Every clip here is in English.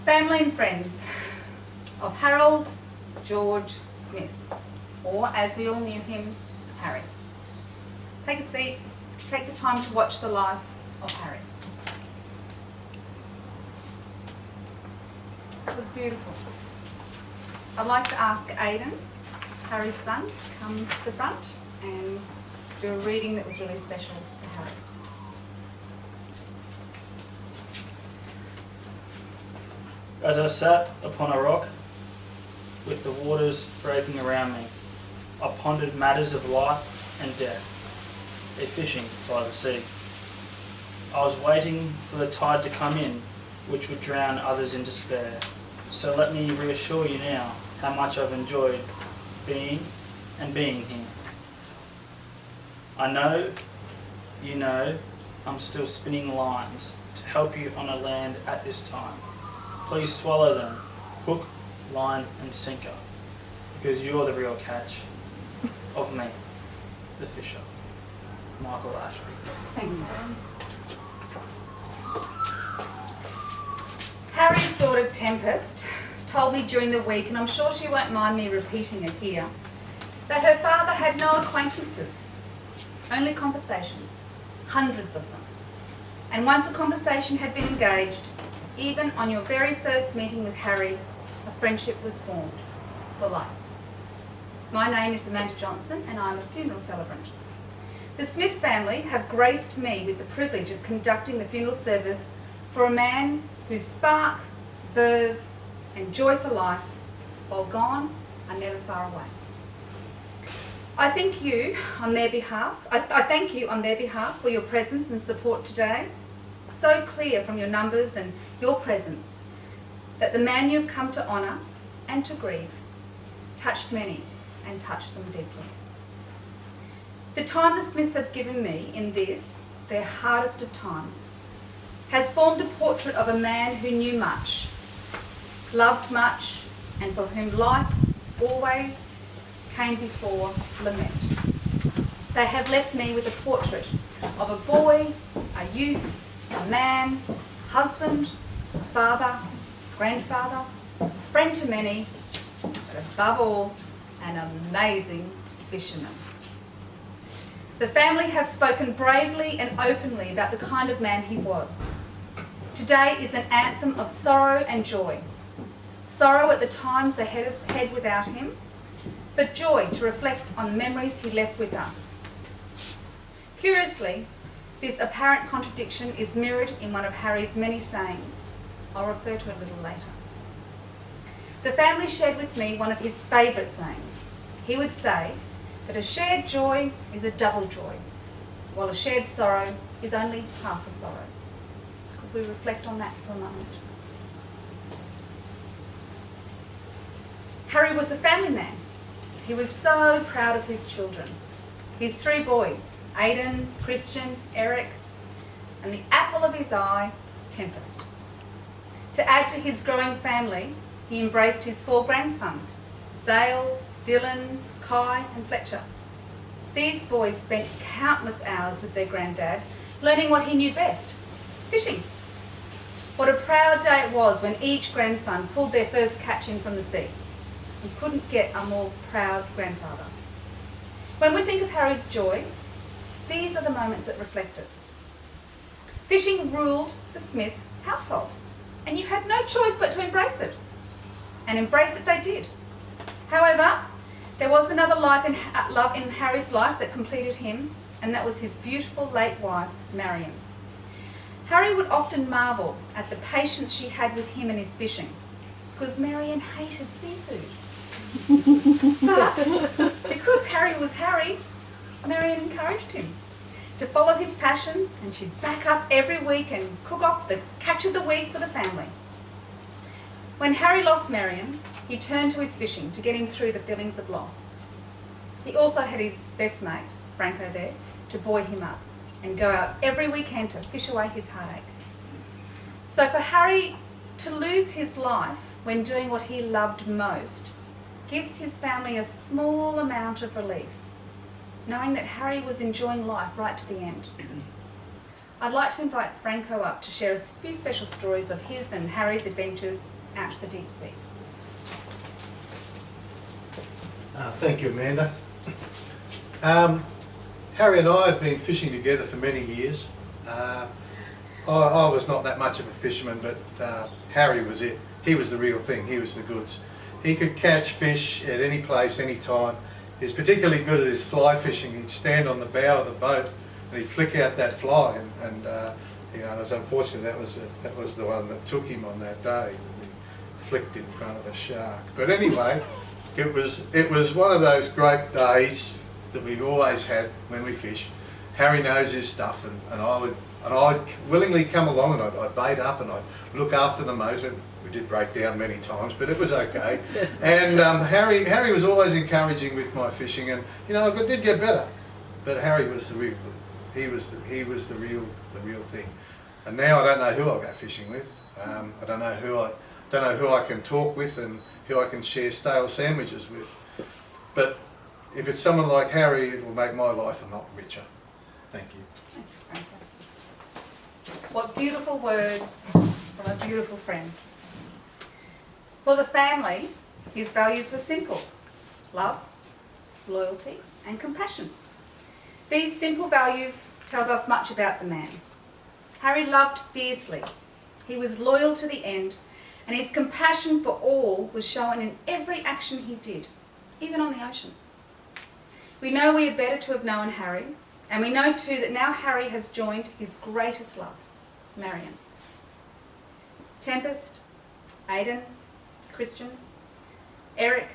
Family and friends of Harold George Smith, or as we all knew him, Harry. Take a seat, take the time to watch the life of Harry. It was beautiful. I'd like to ask Aidan, Harry's son, to come to the front and do a reading that was really special to Harry. As I sat upon a rock, with the waters breaking around me, I pondered matters of life and death, a fishing by the sea. I was waiting for the tide to come in, which would drown others in despair. So let me reassure you now how much I've enjoyed being here. I know, you know, I'm still spinning lines to help you on a land at this time. Please swallow them, hook, line and sinker, because you're the real catch of me, the fisher. Michael Ashby. Thanks, Aaron. Harry's daughter Tempest told me during the week, and I'm sure she won't mind me repeating it here, that her father had no acquaintances, only conversations, hundreds of them. And once a conversation had been engaged, even on your very first meeting with Harry, a friendship was formed for life. My name is Amanda Johnson and I'm a funeral celebrant. The Smith family have graced me with the privilege of conducting the funeral service for a man whose spark, verve and joy for life, while gone, are never far away. I thank you on their behalf for your presence and support today. So clear from your numbers and your presence that the man you have come to honour and to grieve touched many and touched them deeply. The time the Smiths have given me in this, their hardest of times, has formed a portrait of a man who knew much, loved much, and for whom life always came before lament. They have left me with a portrait of a boy, a youth, a man, husband, a father, grandfather, a friend to many, but above all, an amazing fisherman. The family have spoken bravely and openly about the kind of man he was. Today is an anthem of sorrow and joy. Sorrow at the times ahead without him, but joy to reflect on the memories he left with us. Curiously, this apparent contradiction is mirrored in one of Harry's many sayings. I'll refer to it a little later. The family shared with me one of his favourite sayings. He would say that a shared joy is a double joy, while a shared sorrow is only half a sorrow. Could we reflect on that for a moment? Harry was a family man. He was so proud of his children. His three boys, Aidan, Christian, Eric, and the apple of his eye, Tempest. To add to his growing family, he embraced his four grandsons, Zale, Dylan, Kai and Fletcher. These boys spent countless hours with their granddad, learning what he knew best, fishing. What a proud day it was when each grandson pulled their first catch in from the sea. You couldn't get a more proud grandfather. When we think of Harry's joy, these are the moments that reflect it. Fishing ruled the Smith household, and you had no choice but to embrace it. And embrace it they did. However, there was another love in Harry's life that completed him, and that was his beautiful late wife, Marion. Harry would often marvel at the patience she had with him and his fishing, because Marion hated seafood. But because Harry was Harry, Marion encouraged him. to follow his passion, and she'd back up every week and cook off the catch of the week for the family. When Harry lost Marion, he turned to his fishing to get him through the feelings of loss. He also had his best mate, Franco, there to buoy him up and go out every weekend to fish away his heartache. So for Harry to lose his life when doing what he loved most gives his family a small amount of relief, knowing that Harry was enjoying life right to the end. I'd like to invite Franco up to share a few special stories of his and Harry's adventures out to the deep sea. Thank you, Amanda. Harry and I had been fishing together for many years. I was not that much of a fisherman, but Harry was it. He was the real thing. He was the goods. He could catch fish at any place, any time. He was particularly good at his fly fishing. He'd stand on the bow of the boat and he'd flick out that fly, and you know, it was unfortunate that was the one that took him on that day. He flicked in front of a shark. But anyway, it was one of those great days that we always had when we fish. Harry knows his stuff, and I'd willingly come along, and I'd bait up and I'd look after the motor. We did break down many times, but it was okay. And Harry was always encouraging with my fishing, and you know, I did get better. But Harry was the real, he was the real thing. And now I don't know who I'll go fishing with. I don't know who I can talk with and who I can share stale sandwiches with. But if it's someone like Harry, it will make my life a lot richer. Thank you. Thank you, Franco. What beautiful words from a beautiful friend. For the family, his values were simple: love, loyalty, and compassion. These simple values tells us much about the man. Harry loved fiercely. He was loyal to the end, and his compassion for all was shown in every action he did, even on the ocean. We know we are better to have known Harry, and we know too that now Harry has joined his greatest love, Marion. Tempest, Aidan, Christian, Eric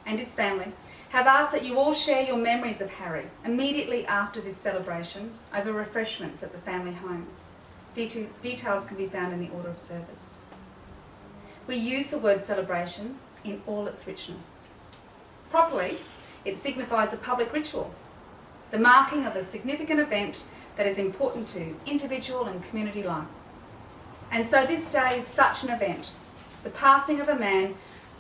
and his family have asked that you all share your memories of Harry immediately after this celebration over refreshments at the family home. Details can be found in the order of service. We use the word celebration in all its richness. Properly, it signifies a public ritual, the marking of a significant event that is important to individual and community life. And so this day is such an event, the passing of a man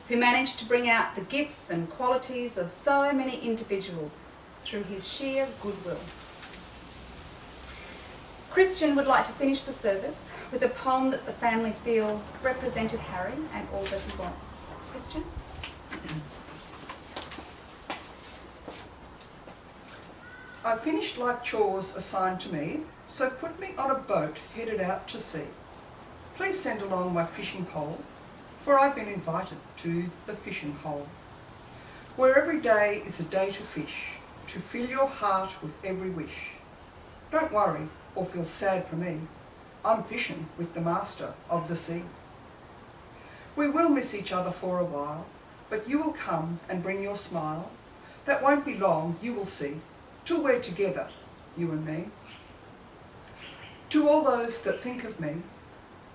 who managed to bring out the gifts and qualities of so many individuals through his sheer goodwill. Christian would like to finish the service with a poem that the family feel represented Harry and all that he was. Christian? I finished life chores assigned to me, so put me on a boat headed out to sea. Please send along my fishing pole, for I've been invited to the fishing hole, where every day is a day to fish, to fill your heart with every wish. Don't worry or feel sad for me, I'm fishing with the master of the sea. We will miss each other for a while, but you will come and bring your smile. That won't be long, you will see, till we're together, you and me. To all those that think of me,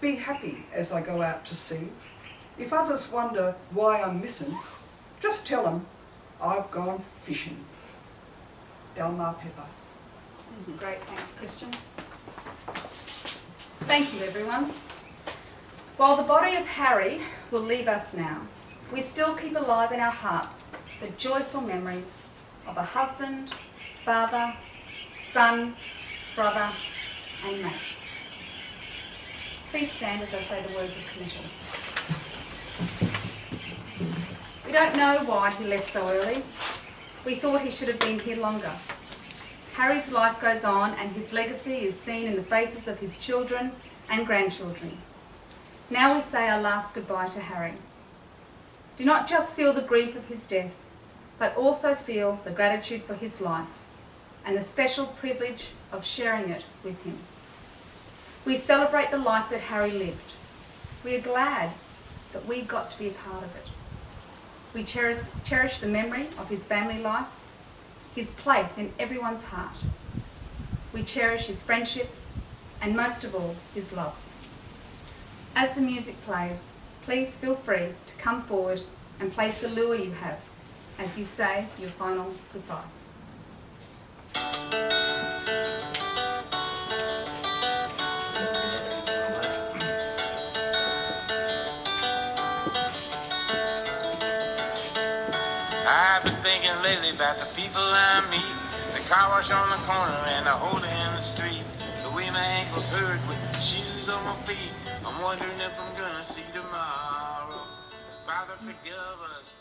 be happy as I go out to sea. If others wonder why I'm missing, just tell them I've gone fishing. Delmar Pepper. That's great, thanks Christian. Thank you everyone. While the body of Harry will leave us now, we still keep alive in our hearts the joyful memories of a husband, father, son, brother and mate. Please stand as I say the words of committal. We don't know why he left so early. We thought he should have been here longer. Harry's life goes on and his legacy is seen in the faces of his children and grandchildren. Now we say our last goodbye to Harry. Do not just feel the grief of his death, but also feel the gratitude for his life and the special privilege of sharing it with him. We celebrate the life that Harry lived. We are glad that we got to be a part of it. We cherish the memory of his family life, his place in everyone's heart. We cherish his friendship and most of all, his love. As the music plays, please feel free to come forward and place the lure you have as you say your final goodbye. I've been thinking lately about the people I meet, the car wash on the corner and the hole in the street, the way my ankles hurt with shoes on my feet. I'm wondering if I'm gonna see tomorrow. Father, forgive us.